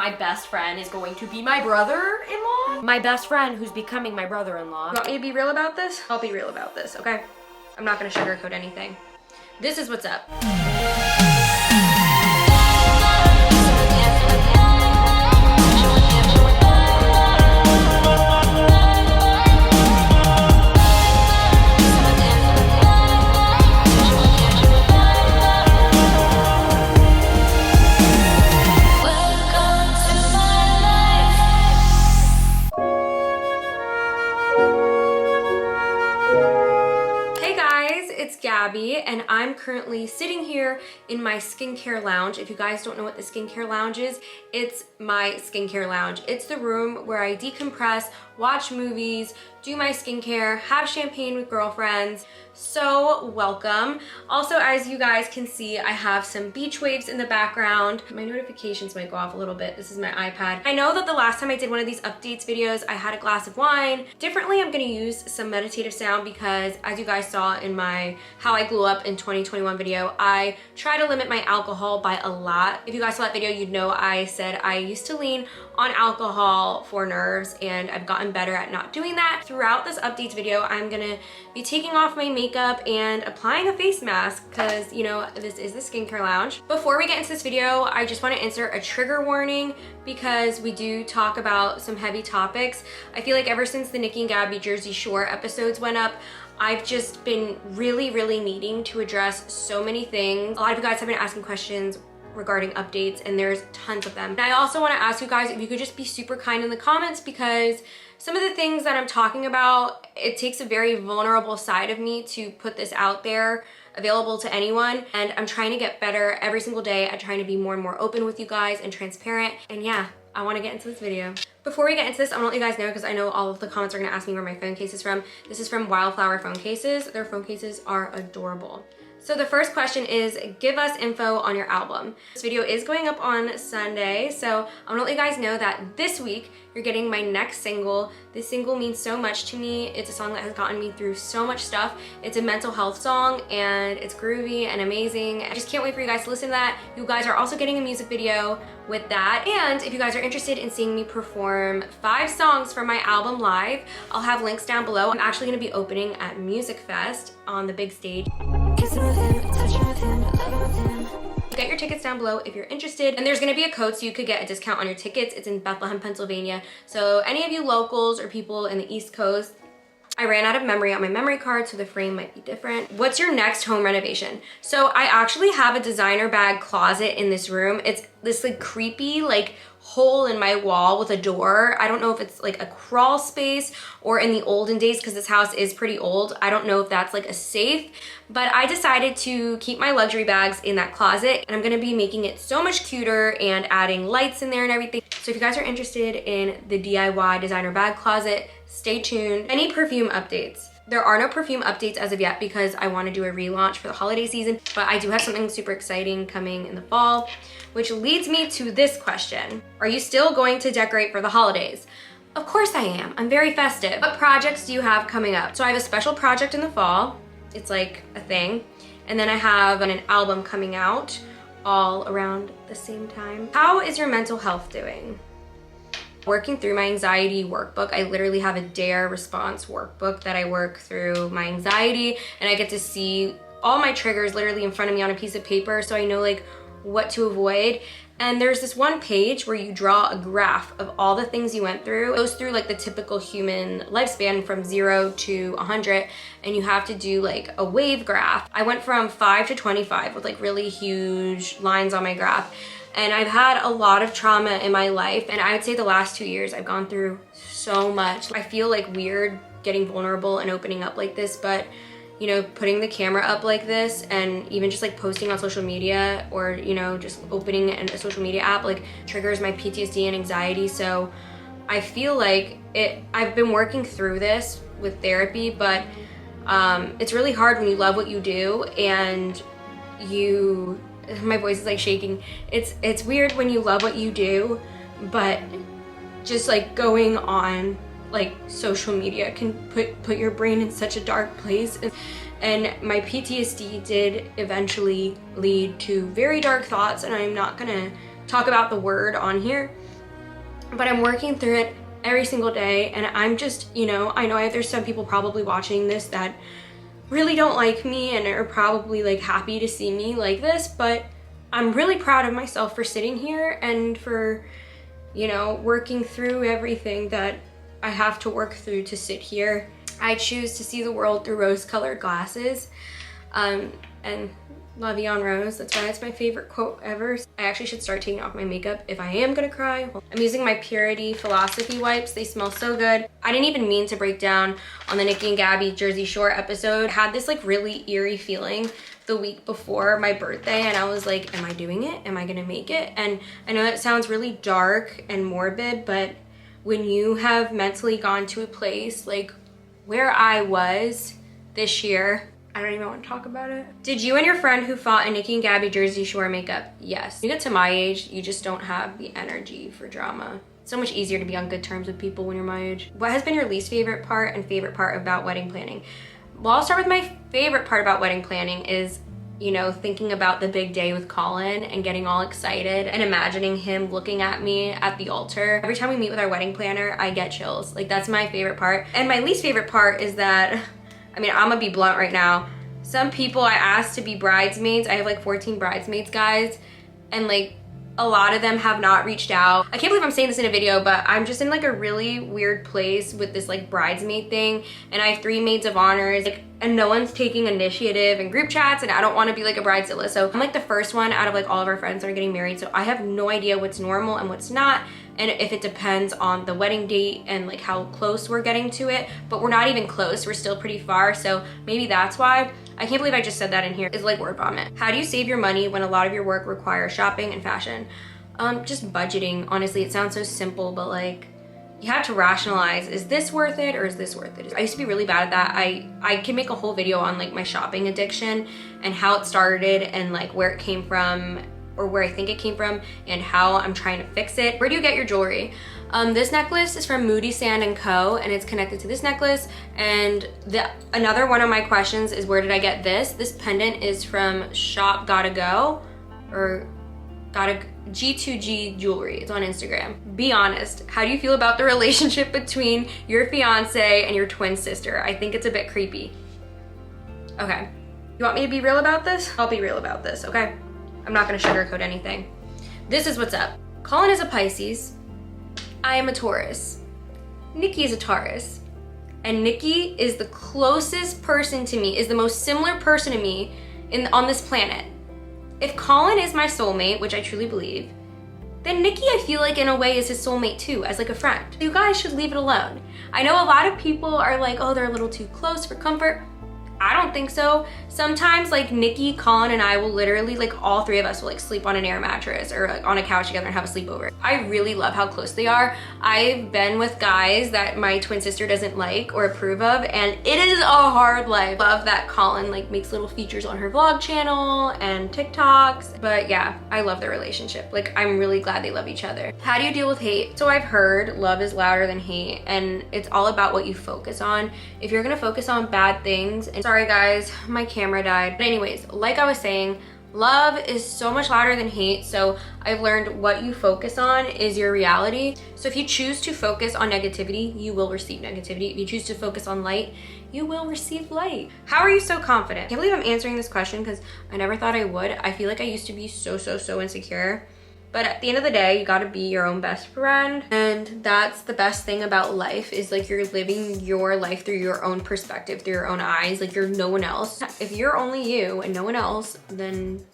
My best friend is going to be my brother-in-law. My best friend who's becoming my brother-in-law. You want me to be real about this? I'll be real about this, okay? I'm not gonna sugarcoat anything. This is what's up. Gabby, and I'm currently sitting here in my skincare lounge. If you guys don't know what the skincare lounge is, it's my skincare lounge. It's the room where I decompress, watch movies, do my skincare, have champagne with girlfriends. So welcome. Also, as you guys can see, I have some beach waves in the background. My notifications might go off a little bit. This is my iPad. I know that the last time I did one of these updates videos, I had a glass of wine. Differently, I'm gonna use some meditative sound because, as you guys saw in my How I Glow Up in 2021 video, I try to limit my alcohol by a lot. If you guys saw that video, you'd know I said I used to lean on alcohol for nerves, and I've gotten better at not doing that. Throughout this updates video, I'm gonna be taking off my makeup and applying a face mask because, you know, this is the skincare lounge. Before we get into this video, I just want to insert a trigger warning because we do talk about some heavy topics. I feel like ever since the NIKI and Gabby Jersey Shore episodes went up, I've just been really needing to address so many things. A lot of you guys have been asking questions regarding updates, and there's tons of them. And I also want to ask you guys if you could just be super kind in the comments, because some of the things that I'm talking about, it takes a very vulnerable side of me to put this out there, available to anyone, and I'm trying to get better every single day at trying to be more and more open with you guys and transparent. And yeah, I want to get into this video. Before we get into this, I want to let you guys know, because I know all of the comments are going to ask me where my phone case is from. This is from Wildflower Phone Cases. Their phone cases are adorable. So the first question is, give us info on your album. This video is going up on Sunday, so I'm gonna let you guys know that this week you're getting my next single. This single means so much to me. It's a song that has gotten me through so much stuff. It's a mental health song, and it's groovy and amazing. I just can't wait for you guys to listen to that. You guys are also getting a music video with that. And if you guys are interested in seeing me perform 5 songs from my album live, I'll have links down below. I'm actually gonna be opening at Music Fest on the big stage. Kissing with him, touching with him, loving with him. Get your tickets down below if you're interested, and there's gonna be a code so you could get a discount on your tickets. It's in Bethlehem, Pennsylvania. So any of you locals or people in the East Coast, I ran out of memory on my memory card, so the frame might be different. What's your next home renovation? So I actually have a designer bag closet in this room. It's this like creepy like hole in my wall with a door. I don't know if it's like a crawl space or in the olden days, because this house is pretty old, I don't know if that's like a safe, but I decided to keep my luxury bags in that closet, and I'm gonna be making it so much cuter and adding lights in there and everything. So if you guys are interested in the DIY designer bag closet, stay tuned. Any perfume updates? There are no perfume updates as of yet because I want to do a relaunch for the holiday season, but I do have something super exciting coming in the fall, which leads me to this question. Are you still going to decorate for the holidays? Of course I am. I'm very festive. What projects do you have coming up? So I have a special project in the fall. It's like a thing. And then I have an album coming out all around the same time. How is your mental health doing? Working through my anxiety workbook. I literally have a DARE response workbook that I work through my anxiety, and I get to see all my triggers literally in front of me on a piece of paper, so I know like what to avoid. And there's this one page where you draw a graph of all the things you went through. It goes through like the typical human lifespan from 0 to 100, and you have to do like a wave graph. I went from 5 to 25 with like really huge lines on my graph. And I've had a lot of trauma in my life, and I would say the last 2 years I've gone through so much. I feel like weird getting vulnerable and opening up like this, but you know, putting the camera up like this and even just like posting on social media, or you know, just opening a social media app like triggers my PTSD and anxiety. So I feel like I've been working through this with therapy, but it's really hard when you love what you do and my voice is like shaking. It's weird when you love what you do, but just like going on like social media can put your brain in such a dark place. And my PTSD did eventually lead to very dark thoughts, and I'm not gonna talk about the word on here, but I'm working through it every single day, and I'm just, you know there's some people probably watching this that really don't like me and are probably like happy to see me like this, but I'm really proud of myself for sitting here and for, you know, working through everything that I have to work through to sit here. I choose to see the world through rose-colored glasses, and La Vie en Rose, that's why it's my favorite quote ever. I actually should start taking off my makeup if I am gonna cry. I'm using my Purity Philosophy wipes. They smell so good. I didn't even mean to break down on the Nikki and Gabby Jersey Shore episode. I had this like really eerie feeling the week before my birthday, and I was like, am I doing it? Am I gonna make it? And I know that sounds really dark and morbid, but when you have mentally gone to a place like where I was this year, I don't even want to talk about it. Did you and your friend who fought in Nikki and Gabby Jersey Shore makeup? Yes. When you get to my age, you just don't have the energy for drama. It's so much easier to be on good terms with people when you're my age. What has been your least favorite part and favorite part about wedding planning? Well, I'll start with my favorite part about wedding planning is, you know, thinking about the big day with Colin and getting all excited and imagining him looking at me at the altar. Every time we meet with our wedding planner, I get chills. Like, that's my favorite part. And my least favorite part is that, I mean, I'm gonna be blunt right now. Some people I asked to be bridesmaids. I have like 14 bridesmaids, guys, and like a lot of them have not reached out. I can't believe I'm saying this in a video, but I'm just in like a really weird place with this like bridesmaid thing, and I have 3 maids of honors, like, and no one's taking initiative in group chats, and I don't want to be like a bridezilla. So I'm like the first one out of like all of our friends that are getting married, so I have no idea what's normal and what's not, and if it depends on the wedding date and like how close we're getting to it. But we're not even close, we're still pretty far, so maybe that's why. I can't believe I just said that in here. It's like word vomit. How do you save your money when a lot of your work requires shopping and fashion? Just budgeting. Honestly, it sounds so simple, but like, you have to rationalize, is this worth it or is this worth it? I used to be really bad at that. I can make a whole video on like my shopping addiction and how it started and like where it came from, or where I think it came from, and how I'm trying to fix it. Where do you get your jewelry? This necklace is from Moody Sand & Co, and it's connected to this necklace. And another one of my questions is, where did I get this? This pendant is from Shop Gotta Go, or G2G Jewelry. It's on Instagram. Be honest, how do you feel about the relationship between your fiance and your twin sister? I think it's a bit creepy. Okay, you want me to be real about this? I'll be real about this, okay? I'm not gonna sugarcoat anything. This is what's up. Colin is a Pisces. I am a Taurus. Nikki is a Taurus. And Nikki is the closest person to me, is the most similar person to me on this planet. If Colin is my soulmate, which I truly believe, then Nikki, I feel like in a way is his soulmate too, as like a friend. You guys should leave it alone. I know a lot of people are like, oh, they're a little too close for comfort. I don't think so. Sometimes like Nikki, Colin, and I will literally, like all 3 of us will like sleep on an air mattress or like on a couch together and have a sleepover. I really love how close they are. I've been with guys that my twin sister doesn't like or approve of, and it is a hard life. Love that Colin like makes little features on her vlog channel and TikToks. But yeah, I love their relationship. Like, I'm really glad they love each other. How do you deal with hate? So I've heard love is louder than hate, and it's all about what you focus on. If you're gonna focus on bad things, and sorry guys, my camera died. But anyways, like I was saying, love is so much louder than hate. So I've learned what you focus on is your reality. So if you choose to focus on negativity, you will receive negativity. If you choose to focus on light, you will receive light. How are you so confident? I can't believe I'm answering this question because I never thought I would. I feel like I used to be so insecure. But at the end of the day, you gotta be your own best friend. And that's the best thing about life, is like you're living your life through your own perspective, through your own eyes. Like, you're no one else. If you're only you and no one else, then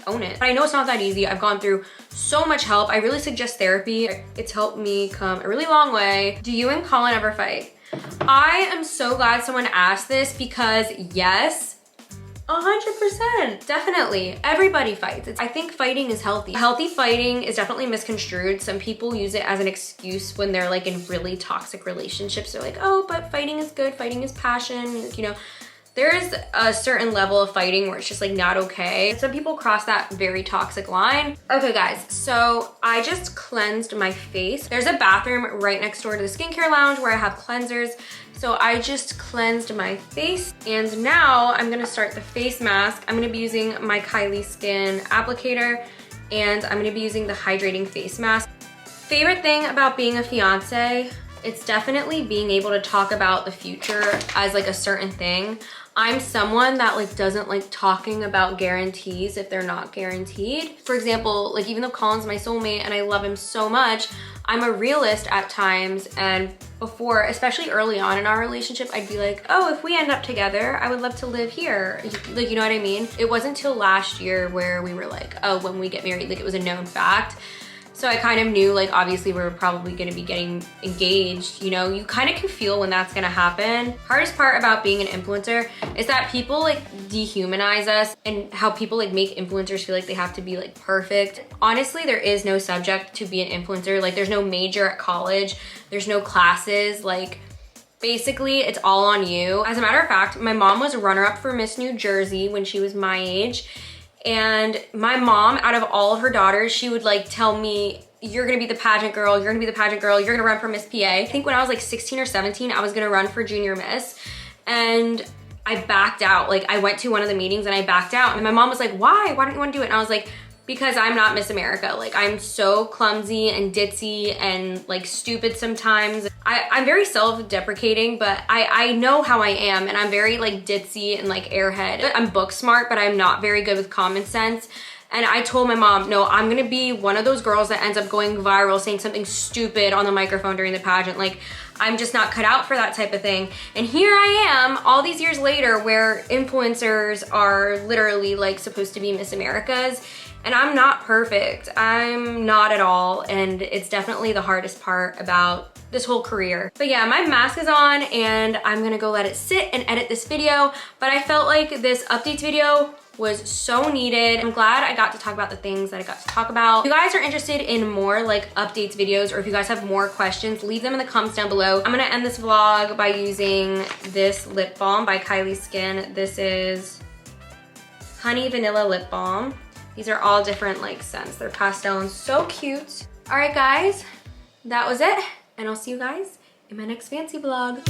own it. But I know it's not that easy. I've gone through so much help. I really suggest therapy. It's helped me come a really long way. Do you and Colin ever fight? I am so glad someone asked this, because yes, 100%, definitely. Everybody fights. I think fighting is healthy. Healthy fighting is definitely misconstrued. Some people use it as an excuse when they're like in really toxic relationships. They're like, oh, but fighting is good. Fighting is passion. You know, there is a certain level of fighting where it's just like not okay. Some people cross that very toxic line. Okay guys, so I just cleansed my face. There's a bathroom right next door to the skincare lounge where I have cleansers. So I just cleansed my face, and now I'm gonna start the face mask. I'm gonna be using my Kylie Skin applicator, and I'm gonna be using the hydrating face mask. Favorite thing about being a fiance, it's definitely being able to talk about the future as like a certain thing. I'm someone that like doesn't like talking about guarantees if they're not guaranteed. For example, like even though Collin's my soulmate and I love him so much, I'm a realist at times, and before, especially early on in our relationship, I'd be like, oh, if we end up together, I would love to live here. Like, you know what I mean? It wasn't until last year where we were like, oh, when we get married, like it was a known fact. So I kind of knew, like, obviously we were probably gonna be getting engaged, you know? You kind of can feel when that's gonna happen. Hardest part about being an influencer is that people like dehumanize us, and how people like make influencers feel like they have to be like perfect. Honestly, there is no subject to be an influencer. Like there's no major at college, there's no classes, like basically it's all on you. As a matter of fact, my mom was a runner-up for Miss New Jersey when she was my age. And my mom, out of all of her daughters, she would like tell me, you're gonna be the pageant girl, you're gonna be the pageant girl, you're gonna run for Miss PA. I think when I was like 16 or 17, I was gonna run for Junior Miss. And I backed out. Like I went to one of the meetings and I backed out. And my mom was like, why? Why don't you wanna do it? And I was like, because I'm not Miss America. Like I'm so clumsy and ditzy and like stupid sometimes. I'm very self-deprecating, but I know how I am, and I'm very like ditzy and like airhead. I'm book smart, but I'm not very good with common sense. And I told my mom, no, I'm gonna be one of those girls that ends up going viral saying something stupid on the microphone during the pageant. Like I'm just not cut out for that type of thing. And here I am all these years later where influencers are literally like supposed to be Miss Americas. And I'm not perfect. I'm not at all. And it's definitely the hardest part about this whole career. But yeah, my mask is on and I'm gonna go let it sit and edit this video. But I felt like this updates video was so needed. I'm glad I got to talk about the things that I got to talk about. If you guys are interested in more like updates videos, or if you guys have more questions, leave them in the comments down below. I'm gonna end this vlog by using this lip balm by Kylie Skin. This is Honey Vanilla Lip Balm. These are all different like scents. They're pastel and so cute. All right guys, that was it. And I'll see you guys in my next fancy vlog.